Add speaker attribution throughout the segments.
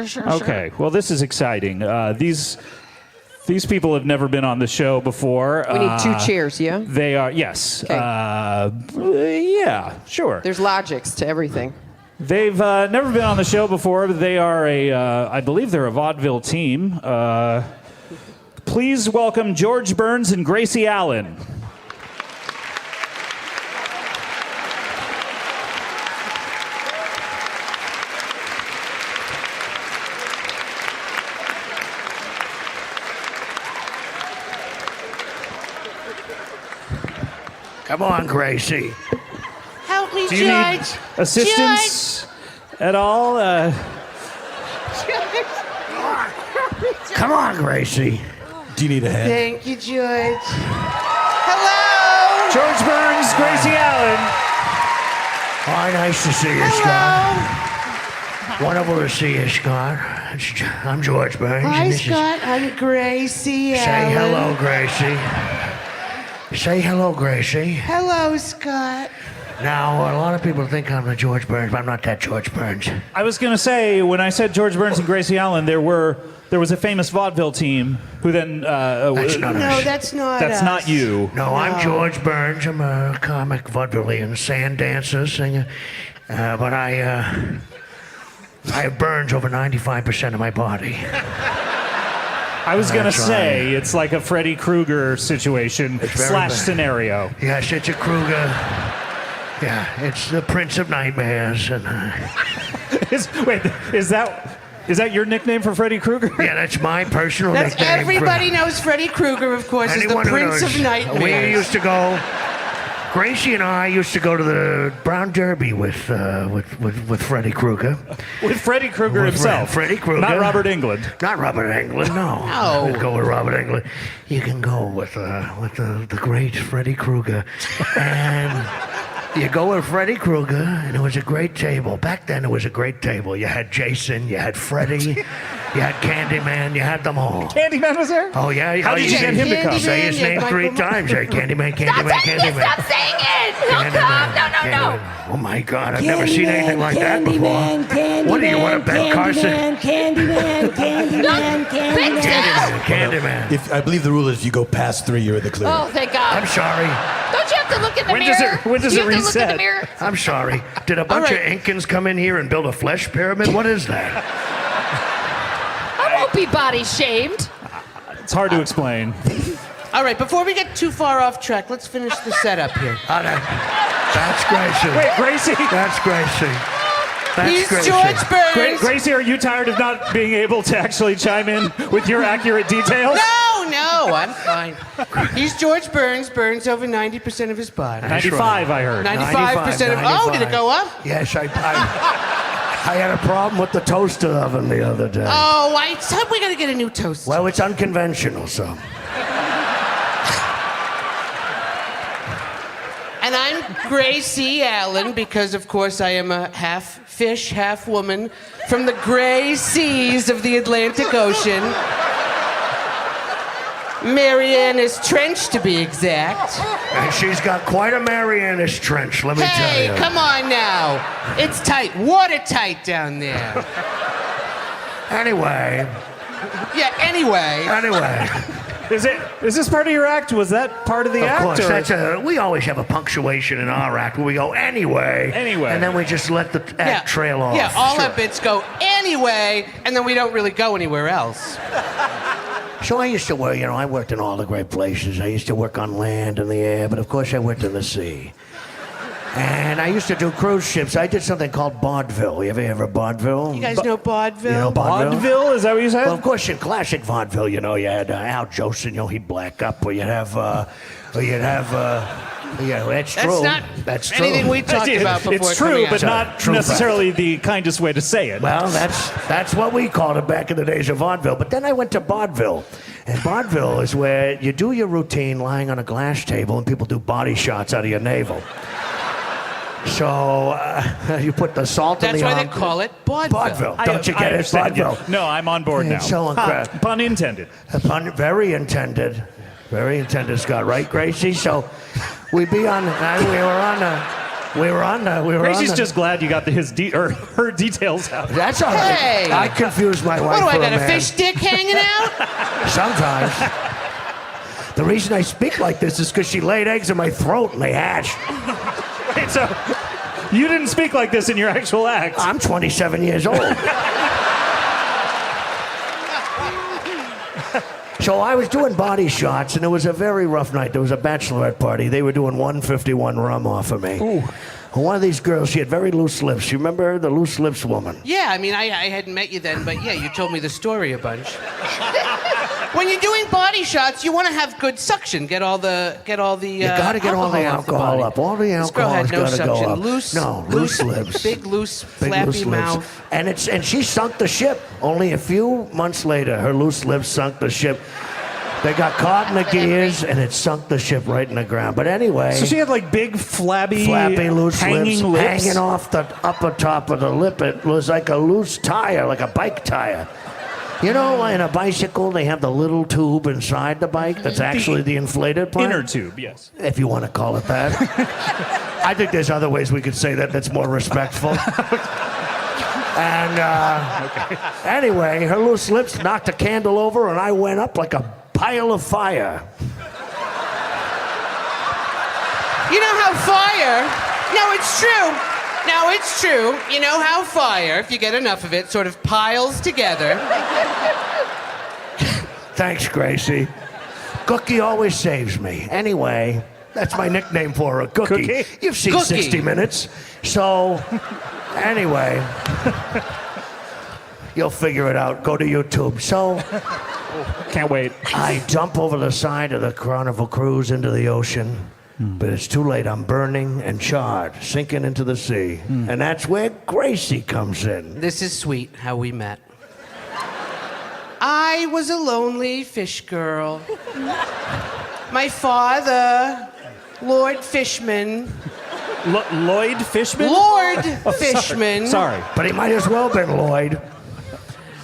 Speaker 1: Sure.
Speaker 2: Okay, well, this is exciting. These people have never been on the show before.
Speaker 1: We need two chairs, yeah?
Speaker 2: They are, yes.
Speaker 1: Okay.
Speaker 2: Yeah, sure.
Speaker 1: There's logics to everything.
Speaker 2: They've never been on the show before, but they are I believe they're a vaudeville team. Please welcome George Burns and Gracie Allen.
Speaker 3: Come on, Gracie.
Speaker 4: Help me,
Speaker 2: Do you need
Speaker 4: George.
Speaker 2: assistance at all?
Speaker 3: Come on, Gracie.
Speaker 5: Do you need a hand?
Speaker 4: Thank you, George. Hello.
Speaker 2: George Burns, Gracie Allen.
Speaker 3: Hi, nice to see you, Scott. Wonderful to see you, Scott. I'm George Burns.
Speaker 4: Hi,
Speaker 3: and this
Speaker 4: Scott. I'm Gracie.
Speaker 3: Is... Say hello, Gracie. Say hello, Gracie.
Speaker 4: Hello, Scott.
Speaker 3: Now, a lot of people think I'm the George Burns, but I'm not that George Burns.
Speaker 2: I was going to say, when I said George Burns and Gracie Allen, there was a famous vaudeville team who then...
Speaker 3: That's not
Speaker 4: No,
Speaker 3: us.
Speaker 4: that's not
Speaker 2: That's
Speaker 4: us.
Speaker 2: not you.
Speaker 3: No, I'm George Burns. I'm a comic vaudevillian, sand dancer, singer. But I have burns over 95% of my body.
Speaker 2: I was going to
Speaker 3: That's
Speaker 2: say, it's like a Freddy Krueger situation
Speaker 3: It's very
Speaker 2: slash
Speaker 3: bad.
Speaker 2: scenario.
Speaker 3: Yes, it's a Kruger. Yeah, it's the Prince of Nightmares. And,
Speaker 2: Is that your nickname for Freddy Krueger?
Speaker 3: yeah, that's my personal
Speaker 4: That's
Speaker 3: nickname.
Speaker 4: everybody knows Freddy Krueger, of course, is the
Speaker 3: Anyone who
Speaker 4: Prince
Speaker 3: knows.
Speaker 4: of Nightmares.
Speaker 3: We used to go. Gracie and I used to go to the Brown Derby with Freddy Krueger.
Speaker 2: With Freddy Krueger
Speaker 3: With
Speaker 2: himself.
Speaker 3: Freddy Krueger.
Speaker 2: Not Robert Englund.
Speaker 3: Not Robert Englund, no.
Speaker 4: No.
Speaker 3: We'd go with Robert Englund. You can go with the great Freddy Krueger, and you go with Freddy Krueger, and it was a great table. Back then, it was a great table. You had Jason, you had Freddy, you had Candyman, you had them all.
Speaker 2: Candyman was there?
Speaker 3: Oh yeah.
Speaker 2: How did you get him to come?
Speaker 3: Say his
Speaker 4: Candyman,
Speaker 3: name
Speaker 4: yeah,
Speaker 3: 3
Speaker 4: Michael
Speaker 3: times. Hey, Candyman, Candyman,
Speaker 6: Stop saying
Speaker 3: Candyman.
Speaker 6: it! Stop saying it! He'll come! No, no, no!
Speaker 3: Oh my God! I've never seen anything like that before. What are you? What a Ben Carson?
Speaker 6: Big Tim!
Speaker 3: Candyman.
Speaker 5: I believe the rule is if you go past 3, you're in the clear.
Speaker 6: Oh, thank God!
Speaker 3: I'm sorry.
Speaker 6: Don't you have to look in the
Speaker 2: When does
Speaker 6: mirror?
Speaker 2: it- when does
Speaker 6: you
Speaker 2: it
Speaker 6: have to look in
Speaker 2: reset?
Speaker 6: the mirror?
Speaker 3: I'm sorry. Did a bunch
Speaker 4: All
Speaker 3: of
Speaker 4: right.
Speaker 3: Incans come in here and build a flesh pyramid? What is that?
Speaker 6: I won't be body shamed.
Speaker 2: It's hard to explain.
Speaker 4: All right, before we get too far off track, let's finish the setup here.
Speaker 3: Oh, that's Gracie.
Speaker 2: Wait, Gracie?
Speaker 3: That's Gracie. That's
Speaker 4: He's
Speaker 3: Gracie.
Speaker 4: George Burns.
Speaker 2: Gracie, are you tired of not being able to actually chime in with your accurate details?
Speaker 4: No, I'm fine. He's George Burns. Burns over 90% of his body.
Speaker 2: 95, I heard.
Speaker 4: 95% of... Oh, did it go up?
Speaker 3: Yes, I had a problem with the toaster oven the other day.
Speaker 4: Oh, I said we got to get a new toaster.
Speaker 3: Well, it's unconventional, so.
Speaker 4: And I'm Gracie Allen because, of course, I am a half fish, half woman from the gray seas of the Atlantic Ocean. Marianas Trench, to be exact.
Speaker 3: And she's got quite a Marianas trench, let me tell
Speaker 4: Hey,
Speaker 3: you.
Speaker 4: come on now. It's tight, watertight down there.
Speaker 3: Anyway.
Speaker 4: Yeah, anyway.
Speaker 2: Is this part of your act? Was that part of the act?
Speaker 3: Of course,
Speaker 2: or-
Speaker 3: we always have a punctuation in our act where we go anyway.
Speaker 2: Anyway.
Speaker 3: And then we just let the act trail off.
Speaker 4: Yeah, all
Speaker 3: Sure.
Speaker 4: our bits go anyway, and then we don't really go anywhere else.
Speaker 3: So I used to work, I worked in all the great places. I used to work on land and the air, but of course I worked in the sea. And I used to do cruise ships. I did something called vaudeville. You ever hear of vaudeville?
Speaker 4: You guys know vaudeville?
Speaker 3: You know
Speaker 2: Vaudeville? Is that what you said?
Speaker 3: Well, of course, in classic vaudeville, you had Al Jolson, he'd black up, or yeah, that's true.
Speaker 4: That's not
Speaker 3: true.
Speaker 4: anything we talked about before.
Speaker 2: It's true,
Speaker 4: coming
Speaker 2: but
Speaker 4: out.
Speaker 2: not
Speaker 3: True
Speaker 2: necessarily the kindest way to say it.
Speaker 3: Well, that's what we called it back in the days of vaudeville. But then I went to vaudeville. And vaudeville is where you do your routine lying on a glass table and people do body shots out of your navel. So you put the salt in
Speaker 4: That's
Speaker 3: the
Speaker 4: why they
Speaker 3: arm-
Speaker 4: call it vaudeville.
Speaker 3: Vaudeville. Don't you get it?
Speaker 2: understand.
Speaker 3: Vaudeville.
Speaker 2: No, I'm on board now.
Speaker 3: It's so incredible.
Speaker 2: Pun intended.
Speaker 3: Very intended. Very intended, Scott. Right, Gracie? So we were on We were on the.
Speaker 2: Gracie's just glad you got her details out.
Speaker 3: That's all right.
Speaker 4: Hey.
Speaker 3: I confused my wife
Speaker 4: What do I
Speaker 3: for
Speaker 4: got,
Speaker 3: a
Speaker 4: a
Speaker 3: man.
Speaker 4: fish dick hanging out?
Speaker 3: Sometimes. The reason I speak like this is because she laid eggs in my throat and they hatched.
Speaker 2: Wait, so you didn't speak like this in your actual act?
Speaker 3: I'm 27 years old. So I was doing body shots, and it was a very rough night. There was a bachelorette party. They were doing 151 rum off of me.
Speaker 2: Ooh.
Speaker 3: One of these girls, she had very loose lips. You remember her, the loose lips woman?
Speaker 4: Yeah, I mean, I hadn't met you then, but yeah, you told me the story a bunch. When you're doing body shots, you want to have good suction. Get all the.
Speaker 3: You got to get all the alcohol up. All the
Speaker 4: This girl
Speaker 3: alcohol
Speaker 4: had
Speaker 3: has
Speaker 4: no
Speaker 3: got to go
Speaker 4: suction.
Speaker 3: up. Loose lips.
Speaker 4: Big loose,
Speaker 3: Big
Speaker 4: flappy
Speaker 3: loose lips.
Speaker 4: mouth.
Speaker 3: And she sunk the ship. Only a few months later, her loose lips sunk the ship. They got caught in the gears, and it sunk the ship right in the ground. But anyway,
Speaker 2: So she had like big, flappy
Speaker 3: loose
Speaker 2: hanging lips.
Speaker 3: hanging off the upper top of the lip. It was like a loose tire, like a bike tire. You know, in a bicycle, they have the little tube inside the bike that's actually the inflated part.
Speaker 2: Inner tube, yes.
Speaker 3: If you want to call it that. I think there's other ways we could say that's more respectful. And anyway, her loose lips knocked a candle over, and I went up like a pile of fire.
Speaker 4: You know how fire. No, it's true. Now, it's true. You know how fire, if you get enough of it, sort of piles together.
Speaker 3: Thanks, Gracie. Cookie always saves me. Anyway, that's my nickname for her, Cookie.
Speaker 2: Cookie?
Speaker 3: You've seen
Speaker 4: Cookie.
Speaker 3: 60 Minutes. So, anyway, you'll figure it out. Go to YouTube. So,
Speaker 2: Can't wait.
Speaker 3: I jump over the side of the Carnival Cruise into the ocean. But it's too late. I'm burning and charred, sinking into the sea. And that's where Gracie comes in.
Speaker 4: This is sweet how we met. I was a lonely fish girl. My father, Lord Fishman.
Speaker 2: Lloyd Fishman?
Speaker 4: Lord Fishman.
Speaker 2: Sorry.
Speaker 3: But he might as well have been Lloyd.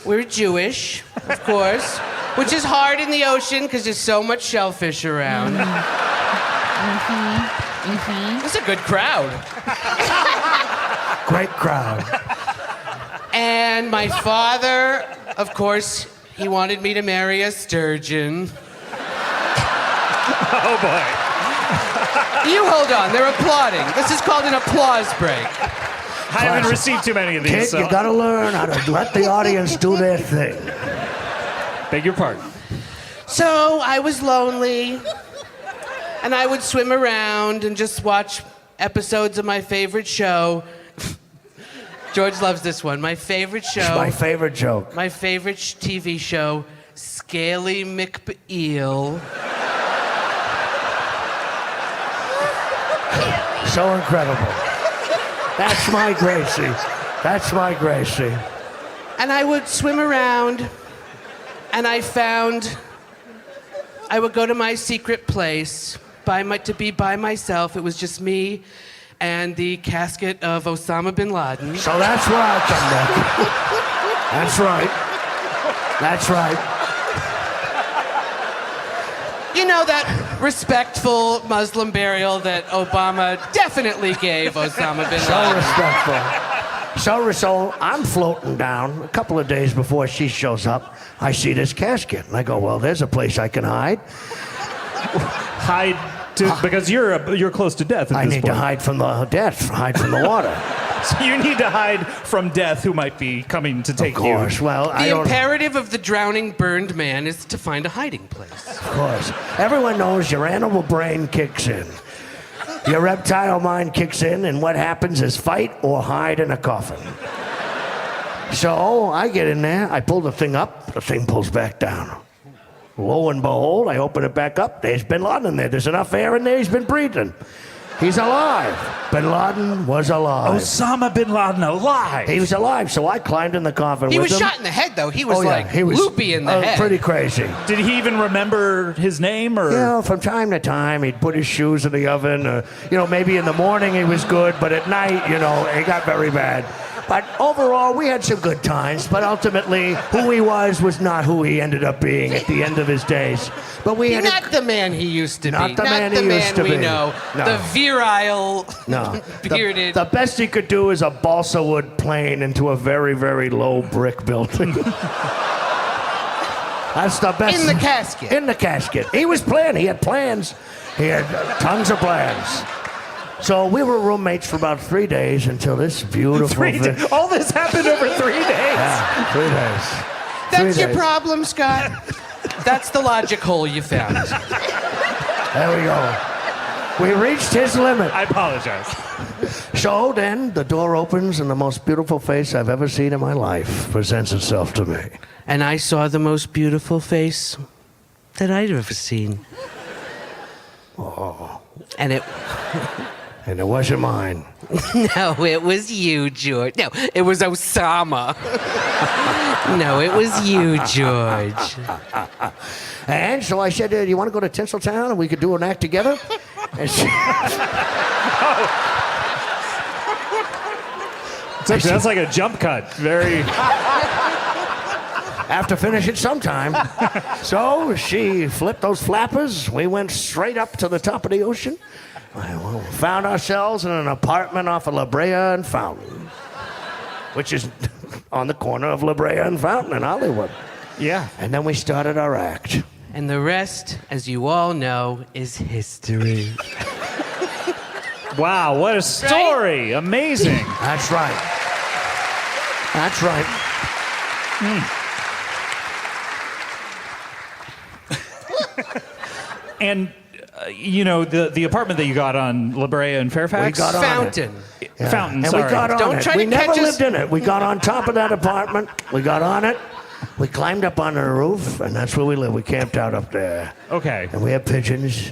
Speaker 4: We're Jewish, of course, which is hard in the ocean because there's so much shellfish around. It's a good crowd.
Speaker 3: Great crowd.
Speaker 4: And my father, of course, he wanted me to marry a sturgeon.
Speaker 2: Oh, boy.
Speaker 4: You hold on, they're applauding. This is called an applause break.
Speaker 2: I haven't received too many of these,
Speaker 3: Kid,
Speaker 2: so
Speaker 3: you gotta learn how to let the audience do their thing.
Speaker 2: beg your pardon.
Speaker 4: So I was lonely, and I would swim around and just watch episodes of my favorite show. George loves this one. My favorite show.
Speaker 3: It's my favorite joke.
Speaker 4: My favorite TV show, Scaly McBeel.
Speaker 3: So incredible. That's my Gracie. That's my Gracie.
Speaker 4: And I would swim around, and I would go to my secret place to be by myself. It was just me and the casket of Osama bin Laden.
Speaker 3: So that's where I come back. That's right. That's right.
Speaker 4: You know that respectful Muslim burial that Obama definitely gave Osama bin
Speaker 3: So
Speaker 4: Laden.
Speaker 3: respectful. So I'm floating down. A couple of days before she shows up, I see this casket. And I go, well, there's a place I can hide.
Speaker 2: Because you're close to death at
Speaker 3: I
Speaker 2: this
Speaker 3: need
Speaker 2: point.
Speaker 3: to hide from the death, hide from the water.
Speaker 2: So you need to hide from death who might be coming to take
Speaker 3: Of course.
Speaker 2: you.
Speaker 3: Well, I
Speaker 4: The
Speaker 3: don't...
Speaker 4: imperative of the drowning burned man is to find a hiding place.
Speaker 3: Of course. Everyone knows your animal brain kicks in. Your reptile mind kicks in, and what happens is fight or hide in a coffin. So I get in there, I pull the thing up, the thing pulls back down. Lo and behold, I open it back up, there's bin Laden in there. There's enough air in there, he's been breathing. He's alive. Bin Laden was alive.
Speaker 2: Osama bin Laden alive.
Speaker 3: He was alive, so I climbed in the coffin
Speaker 4: He
Speaker 3: with
Speaker 4: was
Speaker 3: him.
Speaker 4: shot in the head, though. He was
Speaker 3: He was
Speaker 4: loopy in the head.
Speaker 3: Pretty crazy.
Speaker 2: Did he even remember his name? Or
Speaker 3: You know, from time to time, he'd put his shoes in the oven. Maybe in the morning he was good, but at night, it got very bad. But overall, we had some good times. But ultimately, who he was not who he ended up being at the end of his days. But we had
Speaker 4: Not the man he used to
Speaker 3: Not
Speaker 4: be.
Speaker 3: the man he
Speaker 4: the
Speaker 3: used to
Speaker 4: we
Speaker 3: be.
Speaker 4: know.
Speaker 3: No.
Speaker 4: The virile,
Speaker 3: no.
Speaker 4: bearded.
Speaker 3: The best he could do is a balsa wood plane into a very, very low brick building. That's the best.
Speaker 4: In the casket.
Speaker 3: In the casket. He was planning. He had plans. He had tons of plans. So we were roommates for about 3 days until this beautiful...
Speaker 2: All this happened over 3 days.
Speaker 3: Yeah, 3 days.
Speaker 4: That's
Speaker 3: 3
Speaker 4: your
Speaker 3: days.
Speaker 4: problem, Scott. That's the logic hole you found.
Speaker 3: There we go. We reached his limit.
Speaker 2: I apologize.
Speaker 3: So then the door opens and the most beautiful face I've ever seen in my life presents itself to me.
Speaker 4: And I saw the most beautiful face that I'd ever seen.
Speaker 3: Oh.
Speaker 4: And it...
Speaker 3: And it wasn't mine.
Speaker 4: No, it was you, George. No, it was Osama. No, it was you, George.
Speaker 3: And so I said, do you want to go to Tinseltown and we could do an act together? And she,
Speaker 2: That's like a jump cut. Very.
Speaker 3: have to finish it sometime. So she flipped those flappers. We went straight up to the top of the ocean. We found ourselves in an apartment off of La Brea and Fountain, which is on the corner of La Brea and Fountain in Hollywood.
Speaker 2: Yeah.
Speaker 3: And then we started our act.
Speaker 4: And the rest, as you all know, is history.
Speaker 2: Wow, what a story. Amazing.
Speaker 3: That's right. That's right.
Speaker 2: And, you know, the apartment that you got on La Brea and Fairfax?
Speaker 3: We got on
Speaker 4: Fountain.
Speaker 3: Yeah.
Speaker 2: Fountain,
Speaker 3: and
Speaker 2: sorry.
Speaker 3: we got on
Speaker 4: Don't
Speaker 3: it.
Speaker 4: try
Speaker 3: We
Speaker 4: to
Speaker 3: never
Speaker 4: catch us-
Speaker 3: lived in it. We got on top of that apartment. We got on it. We climbed up on the roof, and that's where we lived. We camped out up there.
Speaker 2: Okay.
Speaker 3: And we had pigeons.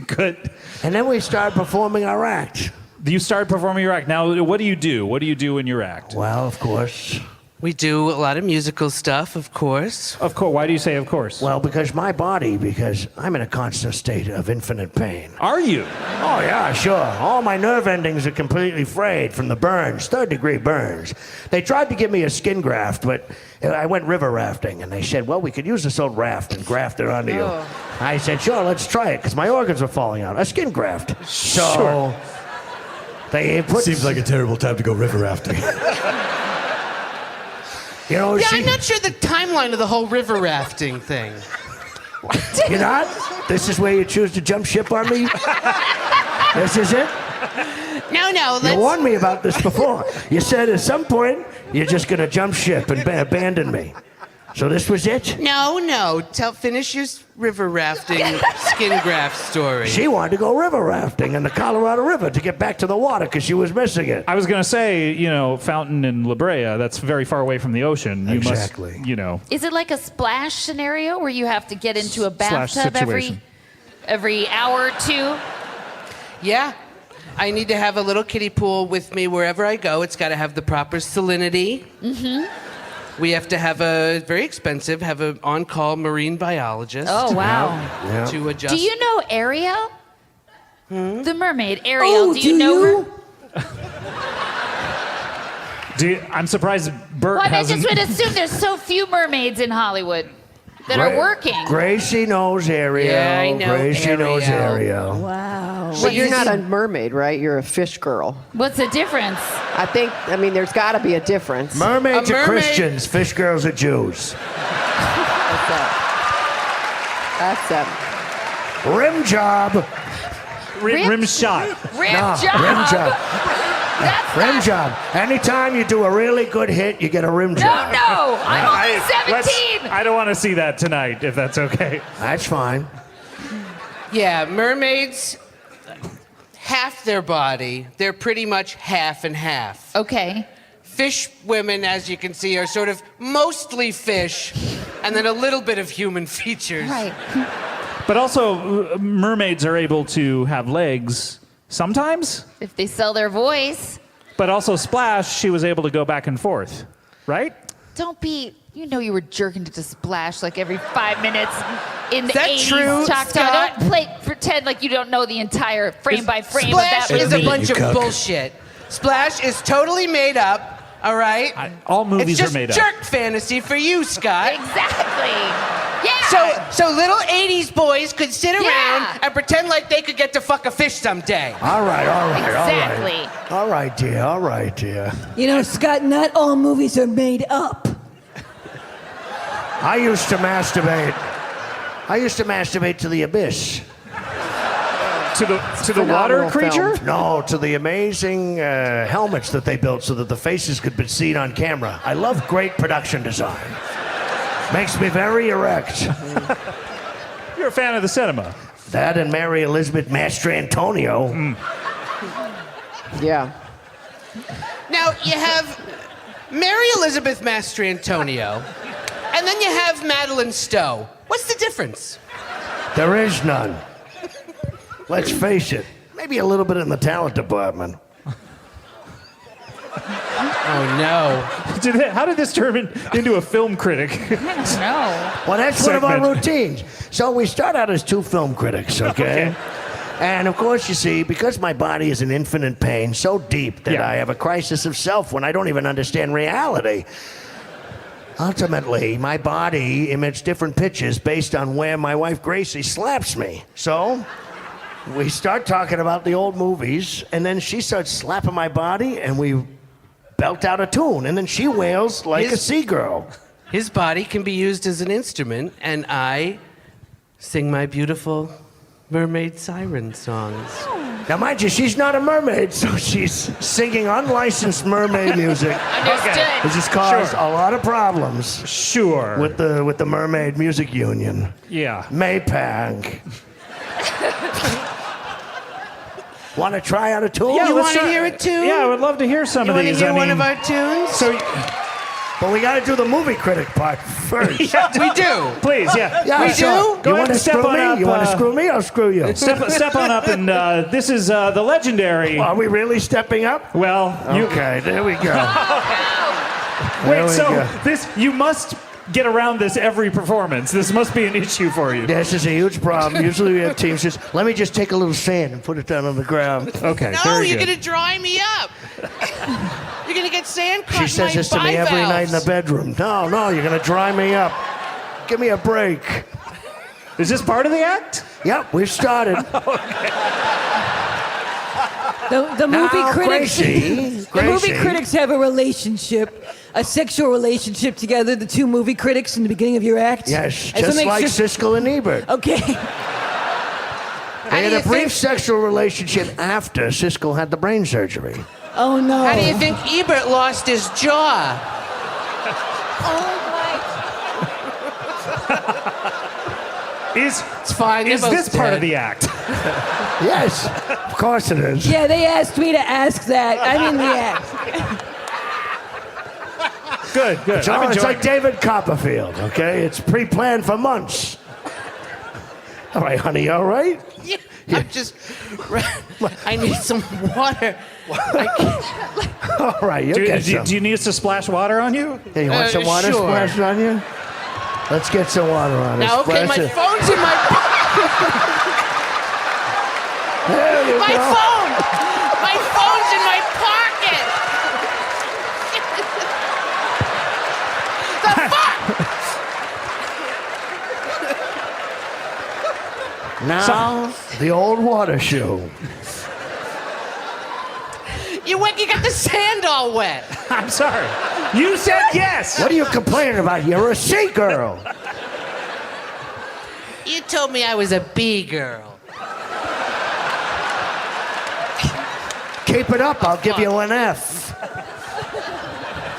Speaker 2: Good.
Speaker 3: And then we started performing our act.
Speaker 2: You started performing your act. Now, what do you do? What do you do in your act?
Speaker 3: Well, of course.
Speaker 4: We do a lot of musical stuff, of course.
Speaker 2: Of course. Why do you say of course?
Speaker 3: Well, because I'm in a constant state of infinite pain.
Speaker 2: Are you?
Speaker 3: Oh, yeah, sure. All my nerve endings are completely frayed from the burns, third-degree burns. They tried to give me a skin graft, but I went river rafting, and they said, well, we could use this old raft and graft it onto you. I said, sure, let's try it, because my organs are falling out. A skin graft. So
Speaker 2: Sure.
Speaker 3: they put...
Speaker 5: Seems like a terrible time to go river rafting.
Speaker 3: You know,
Speaker 4: Yeah, I'm not sure the timeline of the whole river rafting thing.
Speaker 3: You're not? This is where you choose to jump ship on me? This is it?
Speaker 4: No,
Speaker 3: You
Speaker 4: let's...
Speaker 3: warned me about this before. You said at some point you're just going to jump ship and abandon me. So this was it?
Speaker 4: No. Finish your river rafting skin graft story.
Speaker 3: She wanted to go river rafting in the Colorado River to get back to the water because she was missing it.
Speaker 2: I was going to say, you know, Fountain and La Brea, that's very far away from the ocean. You
Speaker 3: Exactly.
Speaker 2: must, you know.
Speaker 6: Is it like a splash scenario where you have to get into a
Speaker 2: Slash
Speaker 6: bathtub
Speaker 2: situation.
Speaker 6: every hour or two?
Speaker 4: Yeah. I need to have a little kiddie pool with me wherever I go. It's got to have the proper salinity. Mm-hmm. We have to have have an on-call marine biologist.
Speaker 6: Oh, wow.
Speaker 3: Yeah.
Speaker 4: To adjust.
Speaker 6: Do you know Ariel? The mermaid, Ariel. do you know her?
Speaker 2: I'm surprised Bert
Speaker 6: Well, I
Speaker 2: hasn't.
Speaker 6: just would assume there's so few mermaids in Hollywood that are working.
Speaker 3: Gracie knows Ariel.
Speaker 4: Yeah, I know
Speaker 3: Gracie knows
Speaker 4: Ariel.
Speaker 3: Ariel.
Speaker 6: Wow.
Speaker 1: But you're not a mermaid, right? You're a fish girl.
Speaker 6: What's the difference?
Speaker 1: I mean, there's got to be a difference.
Speaker 3: Mermaids
Speaker 4: A
Speaker 3: are
Speaker 4: mermaid-
Speaker 3: Christians, fish girls are Jews.
Speaker 1: That's it.
Speaker 3: Rim job.
Speaker 2: Rim shot.
Speaker 6: Rim
Speaker 3: Nah,
Speaker 6: job.
Speaker 3: rim job.
Speaker 6: That's
Speaker 3: Rim
Speaker 6: not-
Speaker 3: job. Anytime you do a really good hit, you get a rim
Speaker 6: No,
Speaker 3: job.
Speaker 6: no. I'm only 17.
Speaker 2: I don't want to see that tonight, if that's okay.
Speaker 3: That's fine.
Speaker 4: Yeah, mermaids, half their body, they're pretty much half and half.
Speaker 6: Okay.
Speaker 4: Fish women, as you can see, are sort of mostly fish, and then a little bit of human features.
Speaker 6: Right.
Speaker 2: But also, mermaids are able to have legs sometimes.
Speaker 6: If they sell their voice.
Speaker 2: But also, Splash, she was able to go back and forth, right?
Speaker 6: Don't be, you know you were jerking to Splash like every 5 minutes in the
Speaker 4: that
Speaker 6: 80s.
Speaker 4: true,
Speaker 6: Choctaw.
Speaker 4: Scott?
Speaker 6: Don't pretend like you don't know the entire frame by frame
Speaker 4: Splash
Speaker 6: of that
Speaker 4: is
Speaker 6: movie.
Speaker 4: a bunch
Speaker 5: You
Speaker 4: of
Speaker 5: cuck.
Speaker 4: bullshit. Splash is totally made up. All right?
Speaker 2: All movies
Speaker 4: it's just
Speaker 2: are made up.
Speaker 4: jerk fantasy for you, Scott.
Speaker 6: Exactly. Yeah.
Speaker 4: So little 80s boys could sit around
Speaker 6: Yeah.
Speaker 4: and pretend like they could get to fuck a fish someday.
Speaker 3: All right.
Speaker 6: Exactly.
Speaker 3: All right, dear.
Speaker 7: You know, Scott, not all movies are made up.
Speaker 3: I used to masturbate to the abyss.
Speaker 2: To the water
Speaker 1: Phenomenal
Speaker 2: creature?
Speaker 1: film.
Speaker 3: No, to the amazing helmets that they built so that the faces could be seen on camera. I love great production design. Makes me very erect.
Speaker 2: You're a fan of the cinema.
Speaker 3: That and Mary Elizabeth Mastrantonio.
Speaker 1: Yeah.
Speaker 4: Now, you have Mary Elizabeth Mastrantonio, and then you have Madeline Stowe. What's the difference?
Speaker 3: There is none. Let's face it. Maybe a little bit in the talent department.
Speaker 4: Oh, no.
Speaker 2: How did this turn into a film critic?
Speaker 6: I don't know.
Speaker 3: Well, that's one of our
Speaker 2: Segment.
Speaker 3: routines. So we start out as two film critics, okay? And of course, you see, because my body is in infinite pain, so deep that
Speaker 2: Yeah.
Speaker 3: I have a crisis of self when I don't even understand reality. Ultimately, my body emits different pitches based on where my wife Gracie slaps me. So we start talking about the old movies, and then she starts slapping my body, and we belt out a tune, and then she wails like a sea-girl.
Speaker 4: His body can be used as an instrument, and I sing my beautiful mermaid siren songs.
Speaker 3: Now, mind you, she's not a mermaid, so she's singing unlicensed mermaid music.
Speaker 6: Understood.
Speaker 3: Which has caused
Speaker 2: Sure.
Speaker 3: a lot of problems
Speaker 2: Sure.
Speaker 3: with the Mermaid Music Union.
Speaker 2: Yeah.
Speaker 3: Maypang. Want to try out a tune?
Speaker 4: You
Speaker 2: let's
Speaker 4: want to
Speaker 2: try-
Speaker 4: hear it too?
Speaker 2: Yeah, I would love to hear some
Speaker 4: You
Speaker 2: of
Speaker 4: want to
Speaker 2: these.
Speaker 4: hear one of our tunes?
Speaker 2: So,
Speaker 3: But we got to do the movie critic part first.
Speaker 4: We do.
Speaker 2: please, yeah.
Speaker 3: Yeah,
Speaker 4: We
Speaker 3: sure.
Speaker 4: do?
Speaker 2: Go
Speaker 3: You
Speaker 2: ahead
Speaker 3: want to
Speaker 2: and step
Speaker 3: screw
Speaker 2: on
Speaker 3: me?
Speaker 2: up,
Speaker 3: You want to screw me? I'll screw you.
Speaker 2: Step on up, and this is the legendary.
Speaker 3: Are we really stepping up?
Speaker 2: Well, you.
Speaker 3: Okay, there we go. There
Speaker 2: Wait,
Speaker 3: we
Speaker 2: so
Speaker 3: go.
Speaker 2: you must get around this every performance. This must be an issue for you.
Speaker 3: This is a huge problem. Usually we have teams just, let me just take a little sand and put it down on the ground.
Speaker 2: Okay,
Speaker 4: No,
Speaker 2: very
Speaker 4: you're
Speaker 2: good.
Speaker 4: going to dry me up. You're going to get sand caught
Speaker 3: She
Speaker 4: in
Speaker 3: says
Speaker 4: my
Speaker 3: this to me every night in the
Speaker 4: bivalves.
Speaker 3: bedroom. No, you're going to dry me up. Give me a break.
Speaker 2: Is this part of the act?
Speaker 3: Yep, we've started.
Speaker 7: The movie
Speaker 3: Now,
Speaker 7: critics.
Speaker 3: Gracie,
Speaker 7: The movie
Speaker 3: Gracie.
Speaker 7: critics have a relationship, a sexual relationship together. The two movie critics in the beginning of your act.
Speaker 3: Yes,
Speaker 7: I just
Speaker 3: just
Speaker 7: wanna make
Speaker 3: like
Speaker 7: sure-
Speaker 3: Siskel and Ebert.
Speaker 7: Okay.
Speaker 3: They
Speaker 4: do
Speaker 3: had
Speaker 4: you
Speaker 3: a brief
Speaker 4: think-
Speaker 3: sexual relationship after Siskel had the brain surgery.
Speaker 7: Oh no.
Speaker 4: How do you think Ebert lost his jaw?
Speaker 2: Is
Speaker 4: It's fine. they're
Speaker 2: is
Speaker 4: both
Speaker 2: this part
Speaker 4: dead.
Speaker 2: of the act?
Speaker 3: Yes, of course it is.
Speaker 7: Yeah, they asked me to ask that. I'm in the act.
Speaker 2: Good.
Speaker 3: It's,
Speaker 2: I'm
Speaker 3: it's
Speaker 2: enjoying
Speaker 3: like David Copperfield, okay? It's pre-planned for months. All right, honey, all right?
Speaker 4: Yeah, I'm just. I need some water.
Speaker 3: All right, you'll get some.
Speaker 2: Do you need us to splash water on you?
Speaker 3: Hey, you want some water
Speaker 4: sure.
Speaker 3: splashed on you? Let's get some water on us.
Speaker 4: Now, okay, my
Speaker 3: Splash it.
Speaker 4: phone's in my
Speaker 3: There you
Speaker 4: my
Speaker 3: go.
Speaker 4: phone. My phone's in my pocket. The fuck?
Speaker 3: Now, the old water shoe.
Speaker 4: You got the sand all wet.
Speaker 2: I'm sorry. You said yes.
Speaker 3: What are you complaining about? You're a sea girl.
Speaker 4: You told me I was a B girl.
Speaker 3: Keep it up, I'll give you an F.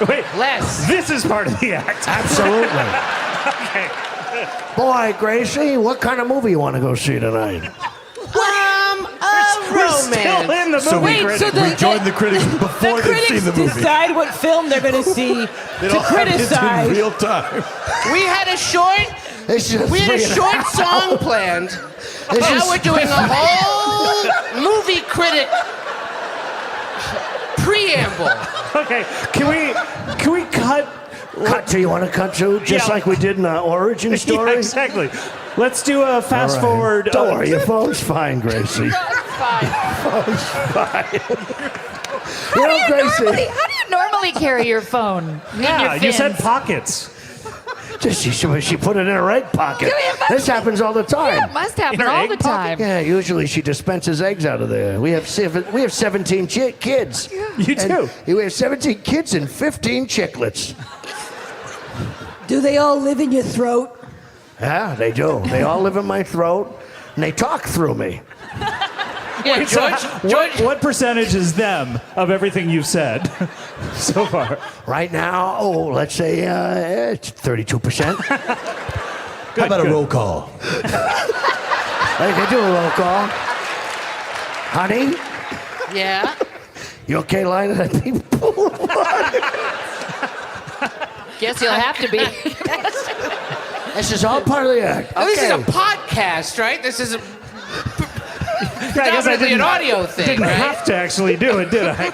Speaker 2: Wait,
Speaker 4: Less.
Speaker 2: this is part of the act.
Speaker 3: Absolutely. Boy, Gracie, what kind of movie you want to go see tonight?
Speaker 2: We're still in the movie.
Speaker 7: Wait,
Speaker 2: critic.
Speaker 7: so the,
Speaker 5: We joined the critics before
Speaker 7: the
Speaker 5: they've
Speaker 7: critics
Speaker 5: seen the movie.
Speaker 7: decide what film they're going to see
Speaker 5: It
Speaker 7: to
Speaker 5: all happens
Speaker 7: criticize.
Speaker 5: in real time.
Speaker 4: We had a short
Speaker 3: This is
Speaker 4: We had a
Speaker 3: 3.5
Speaker 4: short song planned. Now we're doing a whole movie critic preamble.
Speaker 2: Okay, can we cut?
Speaker 3: Cut to, you want to cut to? Just
Speaker 2: Yeah.
Speaker 3: like we did in the origin story?
Speaker 2: Yeah, exactly. Let's do a fast
Speaker 3: All right.
Speaker 2: forward.
Speaker 3: Don't worry, your phone's fine, Gracie.
Speaker 6: Fine.
Speaker 3: You know, Gracie.
Speaker 6: How do you normally only carry your phone. in
Speaker 2: Yeah,
Speaker 6: your
Speaker 2: you said
Speaker 6: fins.
Speaker 2: pockets.
Speaker 3: Just she put it in her egg pocket. This happens all the time.
Speaker 6: Yeah, it must happen
Speaker 2: In her
Speaker 6: all
Speaker 2: egg
Speaker 6: the time.
Speaker 3: Yeah, usually she dispenses eggs out of there. We have 17 kids.
Speaker 2: You do.
Speaker 3: We have 17 kids and 15 chicklets.
Speaker 7: Do they all live in your throat?
Speaker 3: Yeah, they do. They all live in my throat, and they talk through me.
Speaker 4: Yeah,
Speaker 2: What percentage is them of everything you've said so far?
Speaker 3: Right now, let's say it's 32%.
Speaker 5: How about a roll call?
Speaker 3: They can do a roll call. Honey,
Speaker 4: Yeah.
Speaker 3: you okay lying to that people?
Speaker 6: Guess you'll have to be.
Speaker 3: This is all part of the act.
Speaker 4: Now, this is a
Speaker 3: Okay.
Speaker 4: podcast, right? This is
Speaker 2: Yeah, I guess I
Speaker 4: predominantly an audio thing,
Speaker 2: didn't
Speaker 4: right?
Speaker 2: have to actually do it, did I?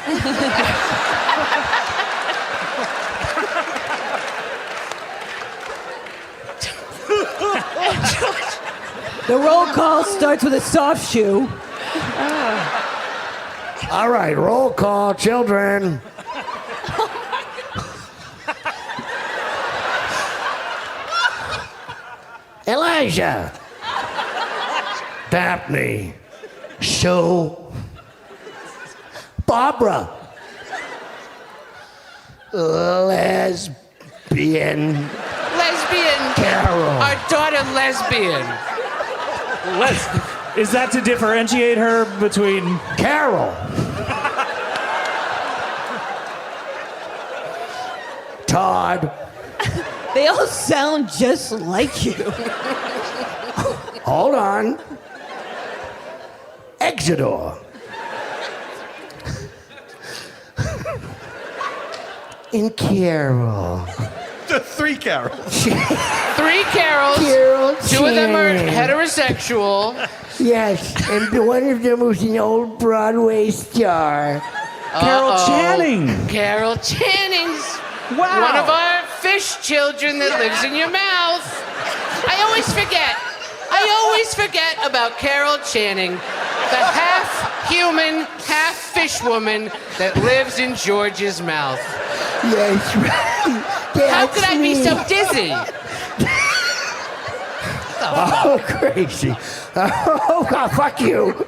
Speaker 7: The roll call starts with a soft shoe.
Speaker 3: All right, roll call, children. Elijah. Daphne. Sue. Barbara. Lesbian.
Speaker 4: Lesbian.
Speaker 3: Carol.
Speaker 4: Our daughter, lesbian.
Speaker 2: Is that to differentiate her between...
Speaker 3: Carol. Todd.
Speaker 7: They all sound just like you.
Speaker 3: Hold on. Exodore. And Carol.
Speaker 5: The 3 carols.
Speaker 4: 3 Carols.
Speaker 3: Carol
Speaker 4: 2 of them are
Speaker 3: Channing.
Speaker 4: heterosexual.
Speaker 3: Yes, and one of them was an old Broadway star.
Speaker 2: Carol Channing.
Speaker 4: Carol Channing's
Speaker 2: Wow.
Speaker 4: one of our fish children that lives in your mouth. I always forget about Carol Channing, the half human, half fish woman that lives in George's mouth.
Speaker 3: Yes, right.
Speaker 4: How could I be so dizzy?
Speaker 3: Oh, crazy. Oh, God, fuck you.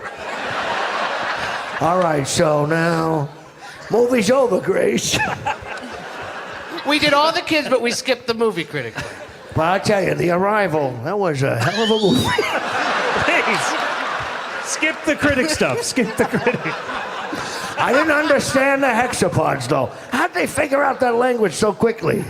Speaker 3: All right, so now, movie's over, Grace.
Speaker 4: We did all the kids, but we skipped the movie critic.
Speaker 3: But I'll tell you, The Arrival, that was a hell of a movie.
Speaker 2: Please. Skip the critic stuff. Skip the critic.
Speaker 3: I didn't understand the hexapods, though. How'd they figure out that language so quickly?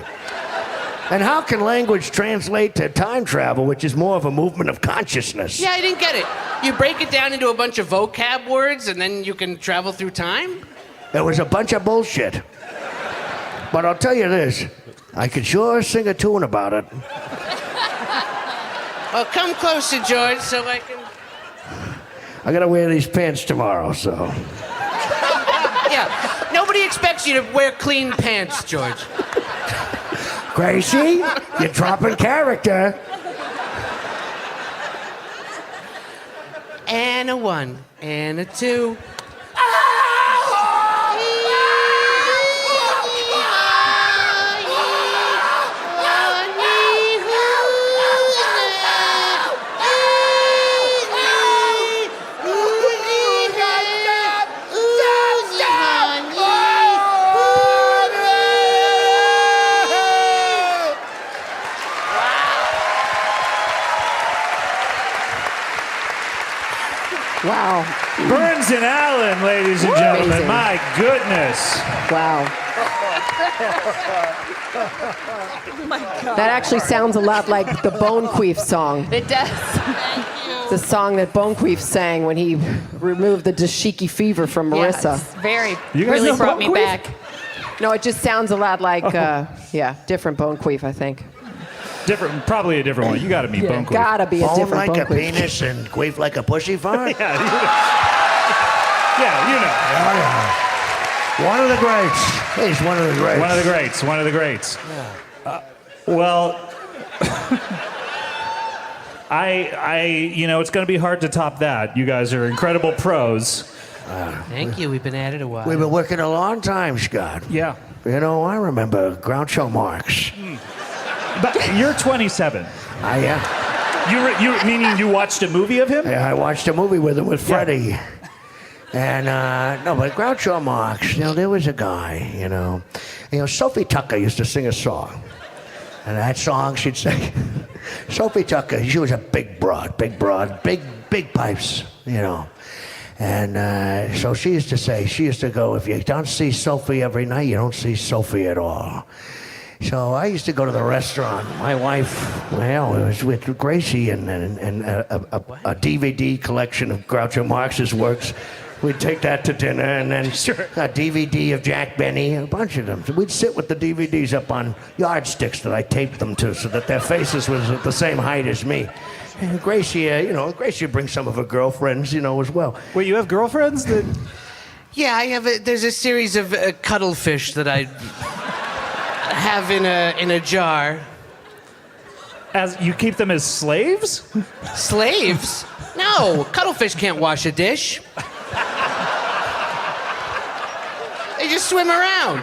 Speaker 3: And how can language translate to time travel, which is more of a movement of consciousness?
Speaker 4: Yeah, I didn't get it. You break it down into a bunch of vocab words, and then you can travel through time?
Speaker 3: It was a bunch of bullshit. But I'll tell you this, I could sure sing a tune about it.
Speaker 4: Well, come closer, George, so I can...
Speaker 3: I gotta wear these pants tomorrow, so.
Speaker 4: Yeah, nobody expects you to wear clean pants, George.
Speaker 3: Gracie, you're dropping character.
Speaker 4: And a 1, and a 2.
Speaker 1: Wow.
Speaker 2: Burns and Allen, ladies and gentlemen.
Speaker 1: Amazing.
Speaker 2: My goodness.
Speaker 1: Wow. That actually sounds a lot like the Bone Queef song.
Speaker 6: It does.
Speaker 1: The song that Bone Queef sang when he removed the dashiki fever from Marissa.
Speaker 6: Yeah, it's very,
Speaker 2: You guys
Speaker 6: really
Speaker 2: know
Speaker 6: brought me
Speaker 2: Bone Queef?
Speaker 6: back.
Speaker 1: No, it just sounds a lot like, different Bone Queef, I think.
Speaker 2: Different, probably a different one. You got to meet Bone Queef.
Speaker 1: Gotta be a
Speaker 3: Bone
Speaker 1: different
Speaker 3: like
Speaker 1: Bone
Speaker 3: a
Speaker 1: Queef.
Speaker 3: penis and queef like a pussy fart?
Speaker 2: Yeah, you know.
Speaker 3: Oh, yeah. One of the greats. He's one of the greats.
Speaker 2: One of the greats. One of the greats. Well, it's going to be hard to top that. You guys are incredible pros.
Speaker 4: Thank you. We've been at it a while.
Speaker 3: We've been working a long time, Scott.
Speaker 2: Yeah.
Speaker 3: You know, I remember Groucho Marx.
Speaker 2: But you're 27.
Speaker 3: I am.
Speaker 2: You meaning you watched a movie of him?
Speaker 3: I watched a movie with him with Freddie. And, no, but Groucho Marx, you know, there was a guy, you know. Sophie Tucker used to sing a song. And that song, she'd say, Sophie Tucker, she was a big broad, big pipes, you know. And so she used to go, if you don't see Sophie every night, you don't see Sophie at all. So I used to go to the restaurant. My wife, well, it was with Gracie and a DVD collection of Groucho Marx's works. We'd take that to dinner, and then a DVD of Jack Benny, a bunch of them. So we'd sit with the DVDs up on yardsticks that I taped them to so that their faces was at the same height as me. And Gracie, Gracie would bring some of her girlfriends, as well.
Speaker 2: Wait, you have girlfriends?
Speaker 4: Yeah, I have. There's a series of cuttlefish that I have in a jar.
Speaker 2: As you keep them as slaves?
Speaker 4: Slaves? No, cuttlefish can't wash a dish. They just swim around.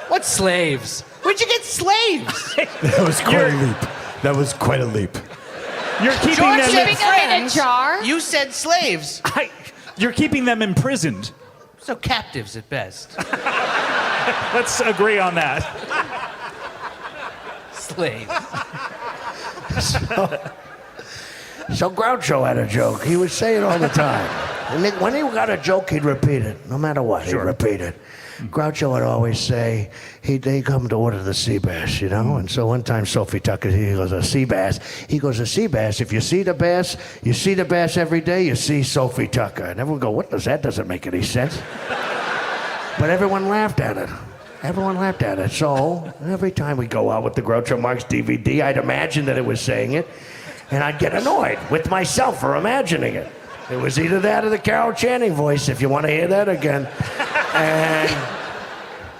Speaker 4: What slaves? Where'd you get slaves?
Speaker 5: That was quite a leap. That was quite a leap.
Speaker 2: You're keeping
Speaker 4: George
Speaker 2: them
Speaker 4: said
Speaker 6: Keeping them in a jar?
Speaker 4: You said slaves.
Speaker 2: You're keeping them imprisoned.
Speaker 4: So captives at best.
Speaker 2: Let's agree on that.
Speaker 4: Slaves.
Speaker 3: So Groucho had a joke. He would say it all the time. And when he got a joke, he'd repeat it. No matter what, he'd repeat it. Groucho would always say, they come to order the sea bass, And so one time Sophie Tucker, he goes, a sea bass. He goes, a sea bass. If you see the bass every day, you see Sophie Tucker. And everyone go, that doesn't make any sense. But everyone laughed at it. So every time we go out with the Groucho Marx DVD, I'd imagine that it was saying it. And I'd get annoyed with myself for imagining it. It was either that or the Carol Channing voice, if you want to hear that again. And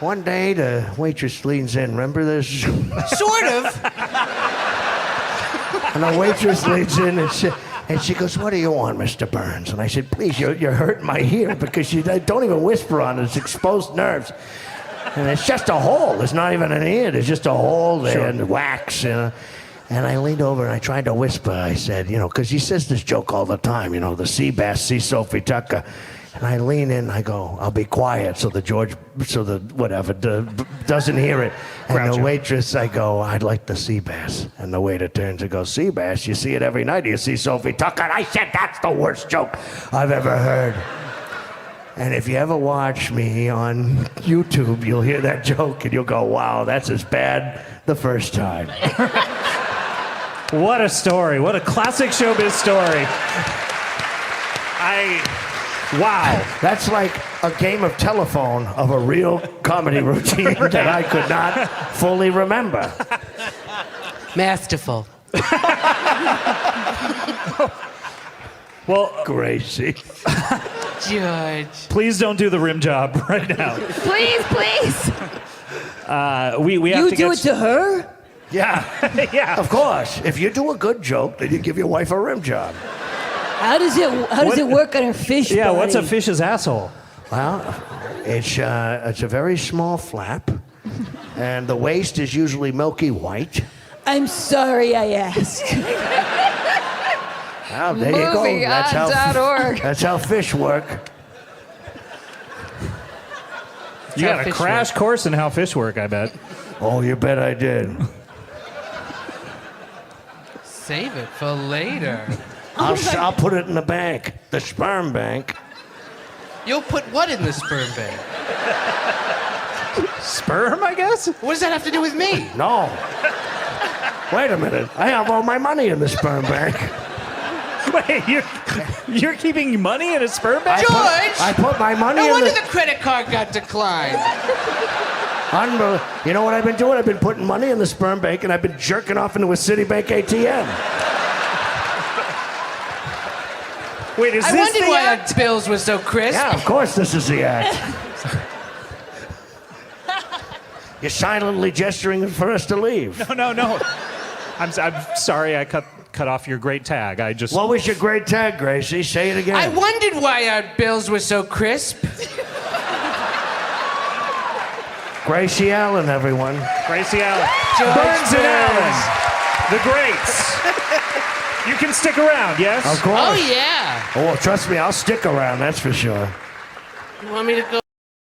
Speaker 3: one day, the waitress leans in. Remember this?
Speaker 4: Sort of.
Speaker 3: And the waitress leans in and she goes, "What do you want, Mr. Burns?" And I said, "Please, you're hurting my ear because you don't even whisper on it. It's exposed nerves. And it's just a hole. There's not even an ear. There's just a hole there and wax, And I leaned over and I tried to whisper. I said, because he says this joke all the time, the sea bass, see Sophie Tucker. And I lean in, I go, I'll be quiet so doesn't hear it. And
Speaker 2: Groucho.
Speaker 3: the waitress, I go, I'd like the sea bass. And the waiter turns and goes, sea bass? You see it every night. You see Sophie Tucker. And I said, that's the worst joke I've ever heard. And if you ever watch me on YouTube, you'll hear that joke and you'll go, wow, that's as bad the first time.
Speaker 2: What a story. What a classic showbiz story. Wow.
Speaker 3: That's like a game of telephone of a real comedy routine that I could not fully remember.
Speaker 4: Masterful.
Speaker 2: Well,
Speaker 3: Gracie.
Speaker 4: George.
Speaker 2: please don't do the rim job right now.
Speaker 6: Please.
Speaker 2: We have
Speaker 7: You
Speaker 2: to
Speaker 7: do
Speaker 2: get
Speaker 7: it to her?
Speaker 3: Yeah,
Speaker 2: yeah.
Speaker 3: of course. If you do a good joke, then you give your wife a rim job.
Speaker 7: How does it work on her fish
Speaker 2: Yeah,
Speaker 7: body?
Speaker 2: what's a fish's asshole?
Speaker 3: Well, it's a very small flap, and the waist is usually milky white.
Speaker 7: I'm sorry I asked.
Speaker 3: Well, there you go.
Speaker 1: Movieon.org.
Speaker 3: That's how fish work.
Speaker 2: You
Speaker 4: how
Speaker 2: got a
Speaker 4: fish
Speaker 2: crash course in how fish work, I bet.
Speaker 3: Oh, you bet I did.
Speaker 4: Save it for later.
Speaker 3: I'll put it in the bank, the sperm bank.
Speaker 4: You'll put what in the sperm bank?
Speaker 2: Sperm, I guess?
Speaker 4: What does that have to do with me?
Speaker 3: No. Wait a minute. I have all my money in the sperm bank.
Speaker 2: Wait, you're keeping money in a sperm bank?
Speaker 3: I put my money
Speaker 4: No
Speaker 3: in
Speaker 4: wonder
Speaker 3: the...
Speaker 4: the credit card got declined.
Speaker 3: You know what I've been doing? I've been putting money in the sperm bank, and I've been jerking off into a Citibank ATM.
Speaker 2: Wait, is
Speaker 4: I
Speaker 2: this
Speaker 4: wondered
Speaker 2: the
Speaker 4: why
Speaker 2: act?
Speaker 4: our bills were so crisp.
Speaker 3: Yeah, of course this is the act. You're silently gesturing for us to leave.
Speaker 2: No. I'm sorry I cut off your great tag.
Speaker 3: What was your great tag, Gracie? Say it again.
Speaker 4: I wondered why our bills were so crisp.
Speaker 3: Gracie Allen, everyone.
Speaker 2: Gracie Allen.
Speaker 4: George
Speaker 2: Burns and
Speaker 4: Burns.
Speaker 2: Allen. The greats. You can stick around, yes?
Speaker 3: Of course.
Speaker 4: Oh, yeah.
Speaker 3: Oh, trust me, I'll stick around, that's for sure.
Speaker 4: You want me to go?